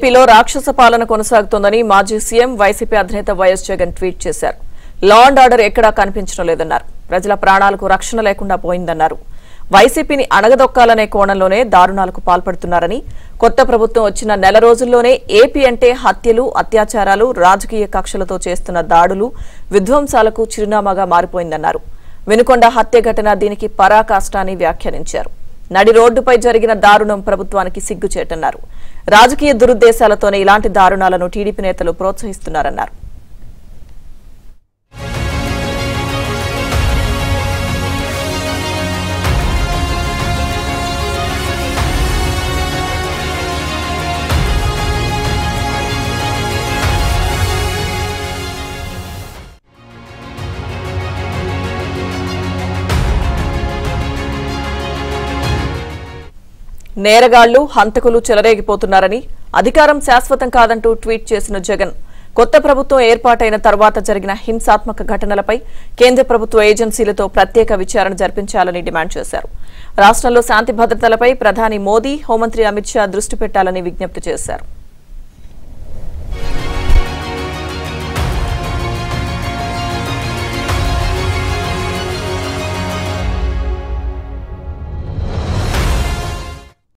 ఏపీలో రాక్షస పాలన కొనసాగుతోందని మాజీ సీఎం వైసీపీ అధినేత వైఎస్ జగన్ ట్వీట్ చేశారు. లా అండ్ ఆర్డర్ ఎక్కడా కనిపించడం లేదన్నారు. ప్రజల ప్రాణాలకు రక్షణ లేకుండా పోయిందన్నారు. వైసీపీని అణగదొక్కాలనే కోణంలోనే దారుణాలకు పాల్పడుతున్నారని, కొత్త ప్రభుత్వం వచ్చిన నెల రోజుల్లోనే ఏపీ అంటే హత్యలు, అత్యాచారాలు, రాజకీయ కక్షలతో చేస్తున్న దాడులు, విధ్వంసాలకు చిరునామాగా మారిపోయిందన్నారు. వినుకొండ హత్య ఘటన దీనికి పరాకాష్ట అని వ్యాఖ్యానించారు. నడి రోడ్డుపై జరిగిన దారుణం ప్రభుత్వానికి సిగ్గుచేటన్నారు. రాజకీయ దురుద్దేశాలతోనే ఇలాంటి దారుణాలను టీడీపీ నేతలు ప్రోత్సహిస్తున్నారన్నారు. నేరగాళ్లు, హంతకులు చెలరేగిపోతున్నారని, అధికారం శాశ్వతం కాదంటూ ట్వీట్ చేసిన జగన్, కొత్త ప్రభుత్వం ఏర్పాటైన తర్వాత జరిగిన హింసాత్మక ఘటనలపై కేంద్ర ప్రభుత్వ ఏజెన్సీలతో ప్రత్యేక విచారణ జరిపించాలని డిమాండ్ చేశారు. రాష్ట్రంలో శాంతి భద్రతలపై ప్రధాని మోదీ, హోంమంత్రి అమిత్ షా దృష్టి పెట్టాలని విజ్ఞప్తి చేశారు.